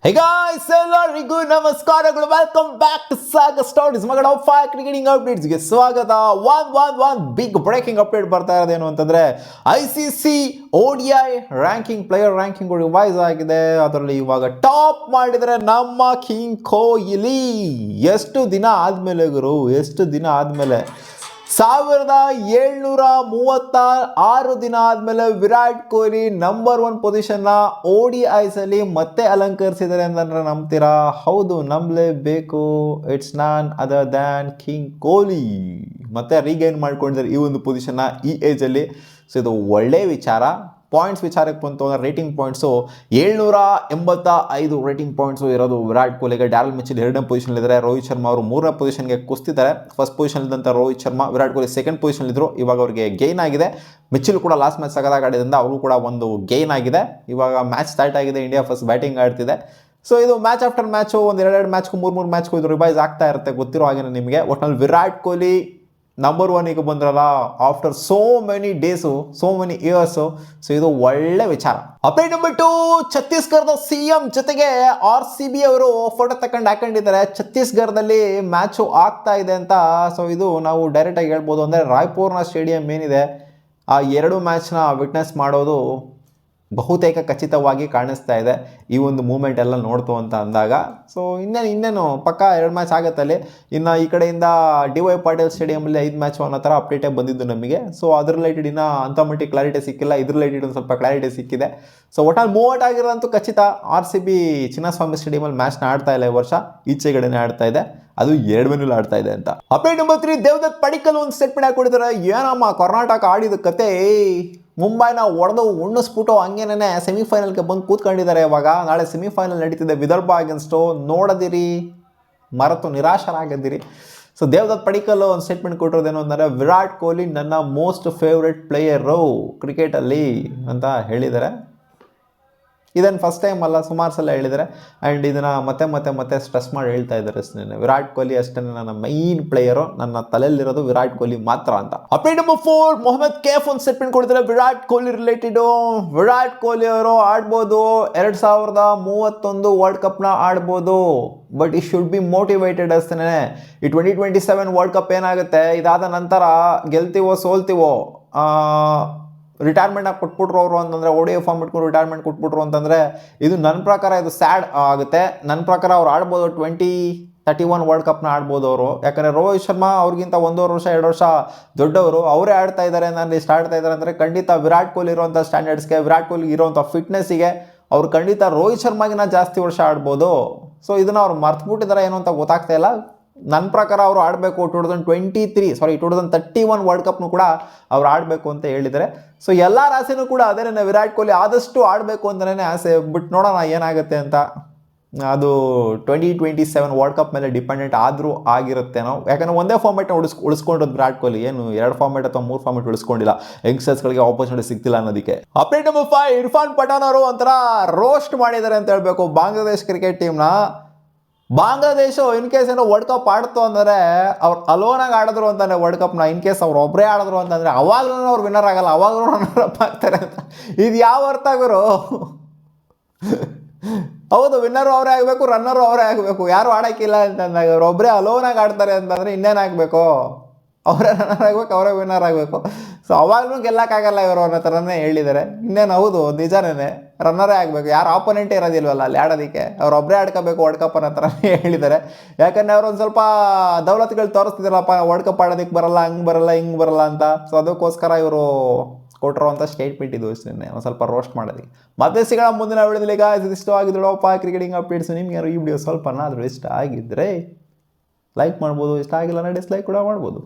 Hey guys, ಎಲ್ಲರಿಗೂ ನಮಸ್ಕಾರಗಳು. Welcome back to saga stories. ಮಗಳ ಕ್ರಿಕೆಟಿಂಗ್ ಅಪ್ಡೇಟ್ಸ್ಗೆ ಸ್ವಾಗತ. ಒನ್ ಬಿಗ್ ಬ್ರೇಕಿಂಗ್ ಅಪ್ಡೇಟ್ ಬರ್ತಾ ಇರೋದೇನು ಅಂತಂದ್ರೆ ICC ODI player ranking revise ಆಗಿದೆ. ಅದರಲ್ಲಿ ಇವಾಗ ಟಾಪ್ ಮಾಡಿದರೆ ನಮ್ಮ ಕಿಂಗ್ ಕೊಹ್ಲಿ. ಎಷ್ಟು ದಿನ ಆದ್ಮೇಲೆ 1736 ದಿನ ಆದಮೇಲೆ ವಿರಾಟ್ ಕೊಹ್ಲಿ ನಂಬರ್ 1 ಪೊಸಿಷನ್ನ ODIs ಅಲ್ಲಿ ಮತ್ತೆ ಅಲಂಕರಿಸಿದ್ದಾರೆ ಅಂತಂದ್ರೆ ನಂಬ್ತೀರಾ? ಹೌದು, ನಂಬಲೇಬೇಕು. It's none other than king Kohli. ಮತ್ತೆ ರೀಗೈನ್ ಮಾಡ್ಕೊಂಡಿದ್ದಾರೆ ಈ ಒಂದು ಪೊಸಿಷನ್ನ ಈ ಏಜಲ್ಲಿ. ಸೊ ಇದು ಒಳ್ಳೆ ವಿಚಾರ. ಪಾಯಿಂಟ್ಸ್ ವಿಚಾರಕ್ಕೆ ಬಂತು ಅಂದರೆ ರೇಟಿಂಗ್ ಪಾಯಿಂಟ್ಸು 785 ರೇಟಿಂಗ್ ಪಾಯಿಂಟ್ಸು ಇರೋದು ವಿರಾಟ್ ಕೊಹ್ಲಿಗೆ. ಡ್ಯಾರಲ್ ಮಿಚೆಲ್ 2ನೇ ಪೊಸಿಷನ್ಲಿದ್ದಾರೆ. ರೋಹಿತ್ ಶರ್ಮಾ ಅವರು 3ನೇ ಪೊಸಿಷನ್ಗೆ ಕುಸ್ತಿದ್ದಾರೆ. ಫಸ್ಟ್ ಪೊಸಿಷನ್ ಇದ್ದಂಥ ರೋಹಿತ್ ಶರ್ಮಾ, ವಿರಾಟ್ ಕೊಹ್ಲಿ ಸೆಕೆಂಡ್ ಪೊಸಿಷನ್ ಇದ್ರು. ಇವಾಗ ಅವರಿಗೆ ಗೇನ್ ಆಗಿದೆ. ಮಿಚೆಲ್ ಕೂಡ ಲಾಸ್ಟ್ ಮ್ಯಾಚ್ ಸಗದಾಗ ಆಡಿದ್ರಿಂದ ಅವರು ಕೂಡ ಒಂದು ಗೇನ್ ಆಗಿದೆ. ಇವಾಗ ಮ್ಯಾಚ್ ಸ್ಟಾರ್ಟ್ ಆಗಿದೆ. ಇಂಡಿಯಾ ಫಸ್ಟ್ ಬ್ಯಾಟಿಂಗ್ ಆಡ್ತಿದೆ. ಸೊ ಇದು ಮ್ಯಾಚ್ ಆಫ್ಟರ್ ಮ್ಯಾಚು ಒಂದು 2 ಮ್ಯಾಚ್ಗೂ 3 ಮ್ಯಾಚ್ಗೂ ಇದು ರಿವೈಸ್ ಆಗ್ತಾ ಇರುತ್ತೆ, ಗೊತ್ತಿರೋ ಹಾಗೆ ನಿಮಗೆ. ಒಟ್ನಲ್ಲಿ ವಿರಾಟ್ ಕೊಹ್ಲಿ ನಂಬರ್ 1ಗೆ ಬಂದ್ರಲ್ಲ after so many days, so many years. So ಇದು ಒಳ್ಳೆ ವಿಚಾರ. ಅಪ್ಡೇಟ್ ನಂಬರ್ 2, ಛತ್ತೀಸ್ಗಢದ CM ಜೊತೆಗೆ RCB ಅವರು ಫೋಟೋ ಹಾಕೊಂಡಿದ್ದಾರೆ. ಛತ್ತೀಸ್ಗಢದಲ್ಲಿ ಮ್ಯಾಚು ಆಗ್ತಾ ಇದೆ ಅಂತ. ಸೊ ಇದು ನಾವು ಡೈರೆಕ್ಟಾಗಿ ಹೇಳ್ಬೋದು. ಅಂದರೆ ರಾಯ್ಪುರ್ನ ಸ್ಟೇಡಿಯಂ ಏನಿದೆ, ಆ 2 ಮ್ಯಾಚ್ನ ವಿಟ್ನೆಸ್ ಮಾಡೋದು ಬಹುತೇಕ ಖಚಿತವಾಗಿ ಕಾಣಿಸ್ತಾ ಇದೆ ಈ ಒಂದು ಮೂಮೆಂಟ್ ಎಲ್ಲ ನೋಡ್ತು ಅಂತ ಅಂದಾಗ. ಸೊ ಇನ್ನೇನು ಪಕ್ಕ 2 ಮ್ಯಾಚ್ ಆಗುತ್ತೆ ಅಲ್ಲಿ. ಇನ್ನು ಈ ಕಡೆಯಿಂದ DY ಪಾಟೀಲ್ ಸ್ಟೇಡಿಯಮಲ್ಲಿ 5 ಮ್ಯಾಚ್ ಅನ್ನೋ ಥರ ಅಪ್ಡೇಟೇ ಬಂದಿದ್ದು ನಮಗೆ. ಸೊ ಅದ್ರ ರಿಲೇಟೆಡ್ ಇನ್ನೂ ಅಂಥ ಮಟ್ಟಿಗೆ ಕ್ಲಾರಿಟಿ ಸಿಕ್ಕಿಲ್ಲ. ಇದ್ರ ರಿಲೇಟೆಡ್ ಒಂದು ಸ್ವಲ್ಪ ಕ್ಲಾರಿಟಿ ಸಿಕ್ಕಿದೆ. ಸೊ ಒಟ್ಟಾಗಿ ಮೂವಟ್ ಆಗಿರೋದಂತೂ ಖಚಿತ. RCB ಚಿನ್ನಸ್ವಾಮಿ ಸ್ಟೇಡಿಯಮಲ್ಲಿ ಮ್ಯಾಚ್ನ ಆಡ್ತಾ ಇಲ್ಲ ಈ ವರ್ಷ, ಈಚೆಗಡೆನೇ ಆಡ್ತಾ ಇದೆ. ಅದು 2 ವೆನ್ಯೂಲ್ ಆಡ್ತಾ ಇದೆ ಅಂತ. ಅಪ್ಡೇಟ್ ನಂಬರ್ 3, ದೇವದತ್ ಪಡಿಕ್ಕಲ್ ಒಂದು ಸ್ಟೇಟ್ಮೆಂಟ್ ಹಾಕೊಡಿದ್ದಾರೆ. ಏನಮ್ಮ ಕರ್ನಾಟಕ ಆಡಿದ ಕತೆ, ಮುಂಬೈನ ಒಡೆದು ಉಣ್ಣಿಸ್ಬಿಟ್ಟು ಹಂಗೇನೇ ಸೆಮಿಫೈನಲ್ಗೆ ಬಂದು ಕೂತ್ಕೊಂಡಿದ್ದಾರೆ. ಇವಾಗ ನಾಳೆ ಸೆಮಿಫೈನಲ್ ನಡೀತಿದೆ ವಿದರ್ಭ ಅಗೇನ್ಸ್ಟು. ನೋಡದಿರಿ, ಮರೆತು ನಿರಾಶರಾಗದಿರಿ. ಸೊ ದೇವದತ್ ಪಡಿಕ್ಕಲ್ ಒಂದು ಸ್ಟೇಟ್ಮೆಂಟ್ ಕೊಟ್ಟಿರೋದೇನು ಅಂದರೆ, ವಿರಾಟ್ ಕೊಹ್ಲಿ ನನ್ನ ಮೋಸ್ಟ್ ಫೇವ್ರೆಟ್ ಪ್ಲೇಯರು ಕ್ರಿಕೆಟಲ್ಲಿ ಅಂತ ಹೇಳಿದ್ದಾರೆ. ಇದನ್ನು ಫಸ್ಟ್ ಟೈಮ್ ಅಲ್ಲ, ಸುಮಾರು ಸಲ ಹೇಳಿದ್ದಾರೆ. ಆ್ಯಂಡ್ ಇದನ್ನು ಮತ್ತೆ ಸ್ಟ್ರೆಸ್ ಮಾಡಿ ಹೇಳ್ತಾ ಇದ್ದಾರೆ ಅಷ್ಟೇ. ವಿರಾಟ್ ಕೊಹ್ಲಿ ಅಷ್ಟೇ ನನ್ನ ಮೈನ್ ಪ್ಲೇಯರು, ನನ್ನ ತಲೆಯಲ್ಲಿರೋದು ವಿರಾಟ್ ಕೊಹ್ಲಿ ಮಾತ್ರ ಅಂತ. ಅಪ್ಡೇಟ್ ನಂಬರ್ 4, ಮೊಹಮ್ಮದ್ ಕೇಫ್ ಒಂದು ಸ್ಟೇಟ್ಮೆಂಟ್ ಕೊಡ್ತಾರೆ ವಿರಾಟ್ ಕೊಹ್ಲಿ ರಿಲೇಟೆಡು. ವಿರಾಟ್ ಕೊಹ್ಲಿ ಅವರು ಆಡ್ಬೋದು, 2031 ವರ್ಲ್ಡ್ ಕಪ್ನ ಆಡ್ಬೋದು. ಬಟ್ ಈ ಶುಡ್ ಬಿ ಮೋಟಿವೇಟೆಡ್ ಅಷ್ಟೇ. ಈ 2027 ವರ್ಲ್ಡ್ ಕಪ್ ಏನಾಗುತ್ತೆ, ಇದಾದ ನಂತರ ಗೆಲ್ತೀವೋ ಸೋಲ್ತೀವೋ, ರಿಟೈರ್ಮೆಂಟ್ ಕೊಟ್ಬಿಟ್ರು ಅವರು ಅಂತಂದರೆ, ODI ಫಾರ್ಮ್ ಇಟ್ಕೊಂಡು ರಿಟೈರ್ಮೆಂಟ್ ಕೊಟ್ಬಿಟ್ರು ಅಂತಂದರೆ, ಇದು ನನ್ನ ಪ್ರಕಾರ ಇದು ಸ್ಯಾಡ್ ಆಗುತ್ತೆ. ನನ್ನ ಪ್ರಕಾರ ಅವ್ರು ಆಡ್ಬೋದು 2031 ವರ್ಲ್ಡ್ ಕಪ್ನ ಆಡ್ಬೋದು ಅವರು. ಯಾಕಂದರೆ ರೋಹಿತ್ ಶರ್ಮಾ ಅವ್ರಿಗಿಂತ 1.5 ವರ್ಷ 2 ವರ್ಷ ದೊಡ್ಡವರು, ಅವರೇ ಆಡ್ತಾ ಇದ್ದಾರೆ, ನಾನು ಇಷ್ಟ ಆಡ್ತಾ ಇದ್ದಾರೆ ಅಂದರೆ ಖಂಡಿತ ವಿರಾಟ್ ಕೊಹ್ಲಿ ಇರೋವಂಥ ಸ್ಟ್ಯಾಂಡರ್ಡ್ಸ್ಗೆ, ವಿರಾಟ್ ಕೊಹ್ಲಿ ಇರೋವಂಥ ಫಿಟ್ನೆಸ್ಸಿಗೆ ಅವ್ರು ಖಂಡಿತ ರೋಹಿತ್ ಶರ್ಮಾಗಿನ ಜಾಸ್ತಿ ವರ್ಷ ಆಡ್ಬೋದು. ಸೊ ಇದನ್ನು ಅವ್ರು ಮರ್ತುಬಿಟ್ಟಿದ್ದಾರೆ ಏನು ಅಂತ ಗೊತ್ತಾಗ್ತಾ ಇಲ್ಲ. ನನ್ನ ಪ್ರಕಾರ ಅವರು ಆಡಬೇಕು 2031 ವರ್ಲ್ಡ್ ಕಪ್ನು ಕೂಡ ಅವ್ರು ಆಡಬೇಕು ಅಂತ ಹೇಳಿದ್ದಾರೆ. ಸೊ ಎಲ್ಲ ಆಸೆನೂ ಕೂಡ ಅದೇನೇ, ವಿರಾಟ್ ಕೊಹ್ಲಿ ಆದಷ್ಟು ಆಡಬೇಕು ಅಂತಲೇ ಆಸೆ. ಬಟ್ ನೋಡೋಣ ಏನಾಗುತ್ತೆ ಅಂತ. ಅದು 2027 ವರ್ಲ್ಡ್ ಕಪ್ ಮೇಲೆ ಡಿಪೆಂಡೆಂಟ್ ಆದರೂ ಆಗಿರುತ್ತೇನೋ. ಯಾಕಂದರೆ ಒಂದೇ ಫಾರ್ಮೆಟ್ನ ಉಳಿಸ್ಕೊಂಡಿರೋದು ವಿರಾಟ್ ಕೊಹ್ಲಿ, ಏನು 2 ಫಾರ್ಮೆಟ್ ಅಥವಾ 3 ಫಾರ್ಮೆಟ್ ಉಳಿಸ್ಕೊಂಡಿಲ್ಲ. ಯಂಗ್ಸ್ಟರ್ಸ್ಗಳಿಗೆ ಆಪರ್ಚುನಿಟಿ ಸಿಗ್ತಿಲ್ಲ ಅನ್ನೋದಕ್ಕೆ. ಅಪ್ಡೇಟ್ ನಂಬರ್ 5, ಇರ್ಫಾನ್ ಪಠಾನ್ ಅವರು ಒಂಥರ ರೋಸ್ಟ್ ಮಾಡಿದ್ದಾರೆ ಅಂತ ಹೇಳಬೇಕು ಬಾಂಗ್ಲಾದೇಶ್ ಕ್ರಿಕೆಟ್ ಟೀಮ್ನ. ಬಾಂಗ್ಲಾದೇಶ ಇನ್ ಕೇಸ್ ಏನೋ ವರ್ಲ್ಡ್ ಕಪ್ ಆಡ್ತು ಅಂದರೆ, ಅವ್ರು ಅಲೋನಾಗಿ ಆಡಿದ್ರು ಅಂತಾನೆ ವರ್ಲ್ಡ್ ಕಪ್ನ. ಇನ್ ಕೇಸ್ ಅವ್ರು ಒಬ್ಬರೇ ಆಡಿದ್ರು ಅಂತಂದರೆ ಅವಾಗಲೂ ಅವ್ರು ವಿನ್ನರ್ ಆಗಲ್ಲ, ಅವಾಗಲೂ ರನ್ನರ್ ಅಪ್ ಆಗ್ತಾರೆ ಅಂತ. ಇದು ಯಾವ ಅರ್ಥ ಗುರು? ಹೌದು, ವಿನ್ನರು ಅವರೇ ಆಗಬೇಕು, ರನ್ನರು ಅವರೇ ಆಗಬೇಕು. ಯಾರು ಆಡೋಕ್ಕಿಲ್ಲ ಅಂತಂದಾಗ ಅವ್ರು ಒಬ್ಬರೇ ಅಲೋನಾಗಿ ಆಡ್ತಾರೆ ಅಂತಂದರೆ ಇನ್ನೇನಾಗಬೇಕು? ಅವರೇ ರನ್ನರ್ ಆಗಬೇಕು, ಅವರೇ ವಿನ್ನರ್ ಆಗಬೇಕು. ಸೊ ಅವಾಗಲೂ ಗೆಲ್ಲಕ್ಕಾಗಲ್ಲ ಇವರು ಅನ್ನೋ ಥರನೇ ಹೇಳಿದ್ದಾರೆ. ಇನ್ನೇನು ಹೌದು, ನಿಜಾನೇ, ರನ್ನರೇ ಆಗಬೇಕು. ಯಾರು ಆಪೋನೆಂಟೇ ಇರೋದಿಲ್ವಲ್ಲ ಅಲ್ಲಿ ಆಡೋದಕ್ಕೆ, ಅವ್ರೊಬ್ಬರೇ ಆಡ್ಕೋಬೇಕು ವರ್ಲ್ಡ್ ಕಪ್ ಅನ್ನೋ ಥರನೇ ಹೇಳಿದ್ದಾರೆ. ಯಾಕಂದರೆ ಅವ್ರು ಒಂದು ಸ್ವಲ್ಪ ದೌಲತ್ಗಳು ತೋರಿಸ್ತಿದ್ದಾರಪ್ಪ, ವರ್ಲ್ಡ್ ಕಪ್ ಆಡೋದಕ್ಕೆ ಬರಲ್ಲ, ಹಂಗೆ ಬರಲ್ಲ, ಹಿಂಗೆ ಬರಲ್ಲ ಅಂತ. ಸೊ ಅದಕ್ಕೋಸ್ಕರ ಇವರು ಕೊಟ್ಟಿರೋವಂಥ ಸ್ಟೇಟ್ಮೆಂಟ್ ಇದು ಅಷ್ಟೇ, ಒಂದು ಸ್ವಲ್ಪ ರೋಸ್ಟ್ ಮಾಡೋದಕ್ಕೆ. ಮತ್ತೆ ಸಿಗೋಣ ಮುಂದಿನ ವಿಡಿಯೋದಲ್ಲಿ. ಈಗ ಇದಿಷ್ಟು ಆಗಿದ್ದಳಪ್ಪ ಕ್ರಿಕೆಟಿಂಗ್ ಅಪ್ಡೇಟ್ಸು. ನಿಮ್ಗೆ ಯಾರು ಈ ವಿಡಿಯೋ ಸ್ವಲ್ಪನಾದರೂ ಇಷ್ಟ ಆಗಿದ್ದರೆ ಲೈಕ್ ಮಾಡ್ಬೋದು, ಇಷ್ಟ ಆಗಿಲ್ಲ ಡಿಸ್ಲೈಕ್ ಕೂಡ ಮಾಡ್ಬೋದು.